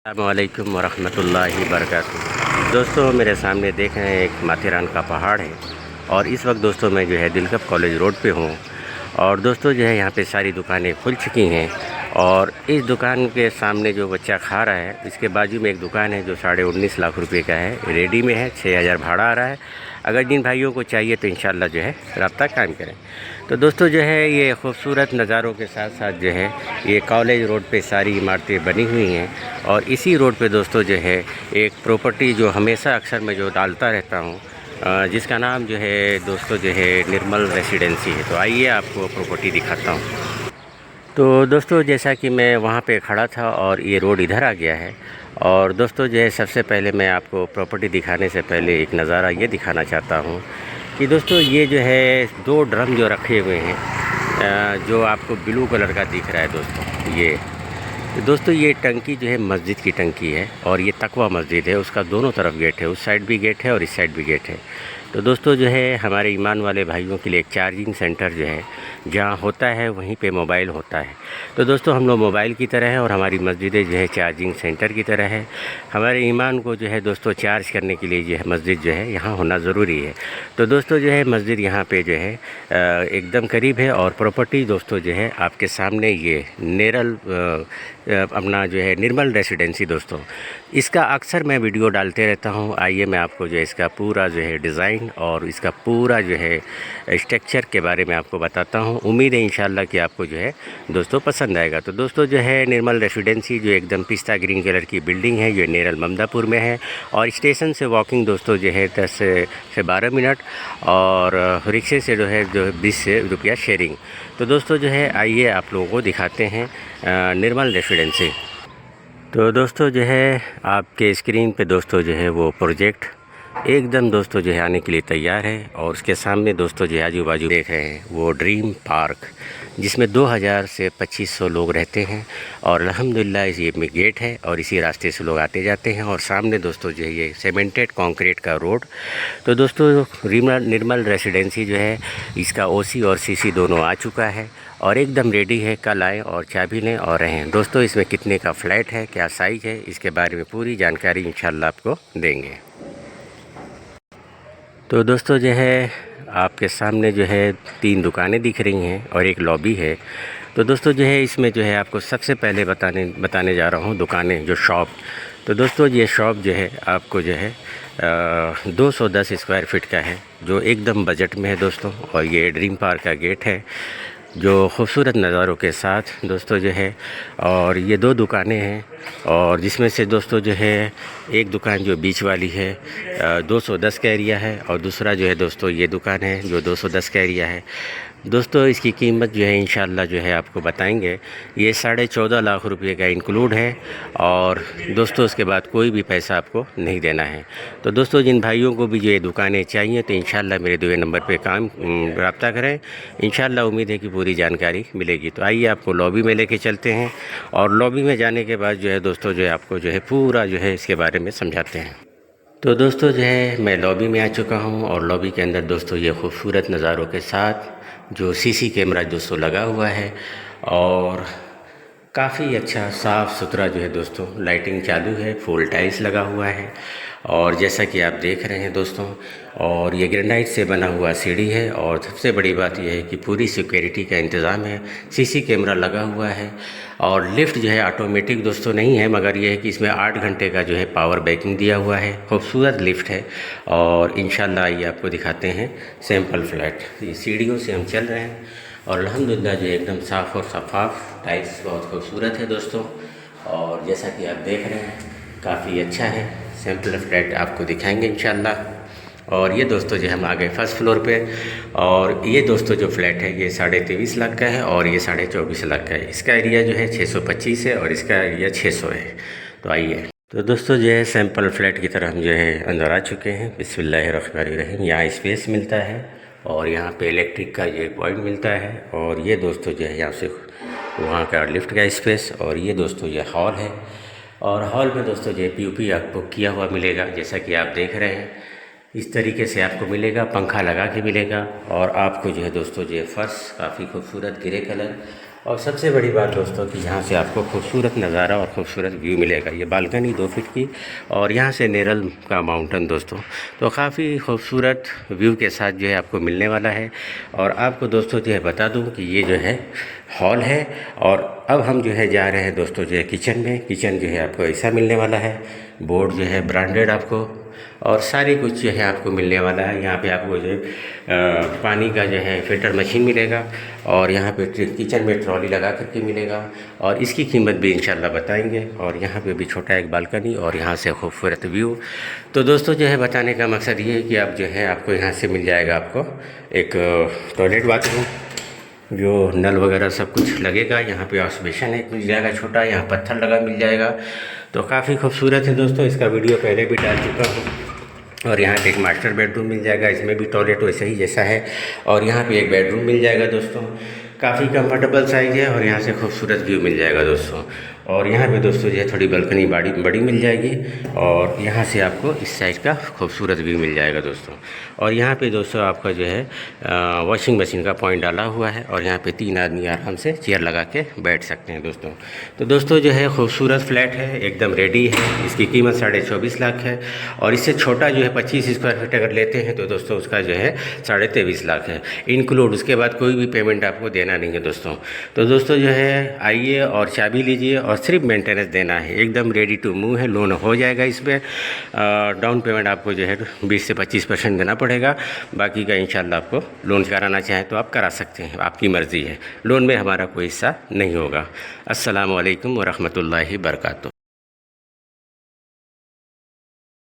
अस्सलामुअलैकुम वरहमतुल्लाहि वबरकातुहू। दोस्तों मेरे सामने देख रहे हैं एक माथेरान का पहाड़ है और इस वक्त दोस्तों मैं जो है दिलकप कॉलेज रोड पे हूँ। और दोस्तों जो है यहाँ पे सारी दुकानें खुल चुकी हैं और इस दुकान के सामने जो बच्चा खा रहा है इसके बाजू में एक दुकान है जो 19.5 लाख रुपए का है, रेडी में है, 6,000 भाड़ा आ रहा है। अगर जिन भाइयों को चाहिए तो इंशाल्लाह जो है रब्ता कायम करें। तो दोस्तों जो है ये खूबसूरत नज़ारों के साथ साथ जो है ये कॉलेज रोड पे सारी इमारतें बनी हुई हैं और इसी रोड पे दोस्तों जो है एक प्रॉपर्टी जो हमेशा अक्सर मैं जो डालता रहता हूँ जिसका नाम जो है दोस्तों जो है निर्मल रेसिडेंसी है। तो आइए आपको प्रॉपर्टी दिखाता हूँ। तो दोस्तों जैसा कि मैं वहाँ पे खड़ा था और ये रोड इधर आ गया है और दोस्तों जो है सबसे पहले मैं आपको प्रॉपर्टी दिखाने से पहले एक नज़ारा ये दिखाना चाहता हूँ कि दोस्तों ये जो है 2 ड्रम जो रखे हुए हैं जो आपको ब्लू कलर का दिख रहा है दोस्तों ये। तो दोस्तों ये टंकी जो है मस्जिद की टंकी है और ये तकवा मस्जिद है, उसका दोनों तरफ गेट है, उस साइड भी गेट है और इस साइड भी गेट है। तो दोस्तों जो है हमारे ईमान वाले भाइयों के लिए एक चार्जिंग सेंटर जो है जहाँ होता है वहीं पे मोबाइल होता है। तो दोस्तों हम लोग मोबाइल की तरह है और हमारी मस्जिदें जो है चार्जिंग सेंटर की तरह है। हमारे ईमान को जो है दोस्तों चार्ज करने के लिए जो है मस्जिद जो है यहाँ होना ज़रूरी है। तो दोस्तों जो है मस्जिद यहाँ पे जो है एकदम करीब है और प्रॉपर्टी दोस्तों जो है आपके सामने ये नेरल अपना जो है निर्मल रेसिडेंसी दोस्तों, इसका अक्सर मैं वीडियो डालते रहता हूँ। आइए मैं आपको जो है इसका पूरा जो है डिज़ाइन और इसका पूरा जो है स्ट्रक्चर के बारे में आपको बताता हूँ। उम्मीद है इंशाल्लाह कि आपको जो है दोस्तों पसंद आएगा। तो दोस्तों जो है निर्मल रेसिडेंसी जो एकदम पिस्ता ग्रीन कलर की बिल्डिंग है, ये नेरल ममदापुर में है और स्टेशन से वॉकिंग दोस्तों जो है 10 से 12 मिनट और रिक्शे से जो है 20 रुपया शेयरिंग। तो दोस्तों जो है आइए आप लोगों को दिखाते हैं निर्मल रेसिडेंसी। तो दोस्तों जो है आपके स्क्रीन पे दोस्तों जो है वो प्रोजेक्ट एकदम दोस्तों जो है आने के लिए तैयार है और उसके सामने दोस्तों जो है आजू बाजू देख रहे हैं वो ड्रीम पार्क जिसमें 2000 से 2500 लोग रहते हैं और अल्हम्दुलिल्लाह इसी में गेट है और इसी रास्ते से लोग आते जाते हैं और सामने दोस्तों जो है ये सीमेंटेड कंक्रीट का रोड। तो दोस्तों निर्मल रेसिडेंसी जो है इसका ओसी और सीसी दोनों आ चुका है और एकदम रेडी है। कल आएँ और चाबी लें और रहें। दोस्तों इसमें कितने का फ्लैट है, क्या साइज़ है, इसके बारे में पूरी जानकारी इंशाल्लाह आपको देंगे। तो दोस्तों जो है आपके सामने जो है 3 दुकानें दिख रही हैं और एक लॉबी है। तो दोस्तों जो है इसमें जो है आपको सबसे पहले बताने जा रहा हूँ दुकानें जो शॉप। तो दोस्तों ये शॉप जो है आपको जो है 210 स्क्वायर फीट का है जो एकदम बजट में है दोस्तों और ये ड्रीम पार्क का गेट है जो खूबसूरत नज़ारों के साथ दोस्तों जो है। और ये 2 दुकानें हैं और जिसमें से दोस्तों जो है एक दुकान जो बीच वाली है 210 का एरिया है और दूसरा जो है दोस्तों ये दुकान है जो 210 का एरिया है। दोस्तों इसकी कीमत जो है इंशाल्लाह जो है आपको बताएंगे। ये 14.5 लाख रुपए का इंक्लूड है और दोस्तों उसके बाद कोई भी पैसा आपको नहीं देना है। तो दोस्तों जिन भाइयों को भी जो ये दुकानें चाहिए तो इंशाल्लाह मेरे दिए नंबर पे रब्ता करें। इंशाल्लाह उम्मीद है कि पूरी जानकारी मिलेगी। तो आइए आपको लॉबी में लेके चलते हैं और लॉबी में जाने के बाद जो है दोस्तों जो है आपको जो है पूरा जो है इसके बारे में समझाते हैं। तो दोस्तों जो है मैं लॉबी में आ चुका हूँ और लॉबी के अंदर दोस्तों ये खूबसूरत नज़ारों के साथ जो सीसी कैमरा दोस्तों लगा हुआ है और काफ़ी अच्छा साफ़ सुथरा जो है दोस्तों लाइटिंग चालू है, फुल टाइल्स लगा हुआ है और जैसा कि आप देख रहे हैं दोस्तों और ये ग्रेनाइट से बना हुआ सीढ़ी है और सबसे बड़ी बात यह है कि पूरी सिक्योरिटी का इंतज़ाम है, सीसी कैमरा लगा हुआ है और लिफ्ट जो है ऑटोमेटिक दोस्तों नहीं है मगर यह है कि इसमें 8 घंटे का जो है पावर बैकिंग दिया हुआ है। खूबसूरत लिफ्ट है और इंशाल्लाह ये आपको दिखाते हैं सैंपल फ्लैट। ये सीढ़ियों से हम चल रहे हैं और अल्हम्दुलिल्लाह जो एकदम साफ़ और शफाफ टाइल्स बहुत खूबसूरत है दोस्तों और जैसा कि आप देख रहे हैं काफ़ी अच्छा है। सैंपल फ्लैट आपको दिखाएंगे इंशाल्लाह। और ये दोस्तों जो हम आ गए फर्स्ट फ्लोर पे और ये दोस्तों जो फ्लैट है ये 23.5 लाख का है और ये 24.5 लाख का है। इसका एरिया जो है 625 है और इसका एरिया 600 है। तो आइए तो दोस्तों जो है सैंपल फ्लैट की तरह हम जो है अंदर आ चुके हैं। बिस्मिल्लाहिर्रहमानिर्रहीम। यहाँ स्पेस मिलता है और यहाँ पे इलेक्ट्रिक का ये पॉइंट मिलता है और ये दोस्तों जो है यहाँ से वहाँ का लिफ्ट का स्पेस और ये दोस्तों ये हॉल है और हॉल में दोस्तों जो है पीओपी आपको किया हुआ मिलेगा जैसा कि आप देख रहे हैं। इस तरीके से आपको मिलेगा, पंखा लगा के मिलेगा और आपको जो है दोस्तों जो है फर्श काफ़ी खूबसूरत ग्रे कलर और सबसे बड़ी बात दोस्तों कि यहाँ से आपको खूबसूरत नज़ारा और खूबसूरत व्यू मिलेगा। ये बालकनी 2 फीट की और यहाँ से नेरल का माउंटेन दोस्तों, तो काफ़ी खूबसूरत व्यू के साथ जो है आपको मिलने वाला है। और आपको दोस्तों जो है बता दूँ कि ये जो है हॉल है। और अब हम जो है जा रहे हैं दोस्तों जो है किचन में। किचन जो है आपको ऐसा मिलने वाला है, बोर्ड जो है ब्रांडेड आपको, और सारी कुछ जो है आपको मिलने वाला है। यहाँ पे आपको जो पानी का जो है फ़िल्टर मशीन मिलेगा, और यहाँ पे किचन में ट्रॉली लगा करके मिलेगा, और इसकी कीमत भी इंशाल्लाह बताएंगे। और यहाँ पे भी छोटा एक बालकनी और यहाँ से खूबसूरत व्यू। तो दोस्तों जो है बताने का मकसद ये है कि आप जो है आपको यहाँ से मिल जाएगा आपको एक टॉयलेट बाथरूम, जो नल वगैरह सब कुछ लगेगा। यहाँ पे वॉश बेसिन एक मिल जाएगा छोटा, यहाँ पत्थर लगा मिल जाएगा। तो काफ़ी खूबसूरत है दोस्तों, इसका वीडियो पहले भी डाल चुका हूँ। और यहाँ पे एक मास्टर बेडरूम मिल जाएगा, इसमें भी टॉयलेट वैसे ही जैसा है। और यहाँ पे एक बेडरूम मिल जाएगा दोस्तों, काफ़ी कंफर्टेबल साइज़ है, और यहाँ से खूबसूरत व्यू मिल जाएगा दोस्तों। और यहाँ पे दोस्तों जो है थोड़ी बालकनी बड़ी मिल जाएगी, और यहाँ से आपको इस साइड का खूबसूरत व्यू मिल जाएगा दोस्तों। और यहाँ पे दोस्तों आपका जो है वॉशिंग मशीन का पॉइंट डाला हुआ है, और यहाँ पे 3 आदमी आराम से चेयर लगा के बैठ सकते हैं दोस्तों। तो दोस्तों जो है खूबसूरत फ्लैट है, एकदम रेडी है। इसकी कीमत 24.5 लाख है, और इससे छोटा जो है 25 स्क्वायर फीट अगर लेते हैं तो दोस्तों उसका जो है 23.5 लाख है इंक्लूड। उसके बाद कोई भी पेमेंट आपको देना नहीं है दोस्तों। तो दोस्तों जो है आइए और चाबी लीजिए, और सिर्फ मेंटेनेंस देना है। एकदम रेडी टू मूव है, लोन हो जाएगा। इसमें डाउन पेमेंट आपको जो है 20 से 25% देना पड़ेगा। बाकी का इंशाल्लाह आपको लोन कराना चाहें तो आप करा सकते हैं, आपकी मर्ज़ी है। लोन में हमारा कोई हिस्सा नहीं होगा। अस्सलामु अलैकुम व रहमतुल्लाहि बरकातुहू।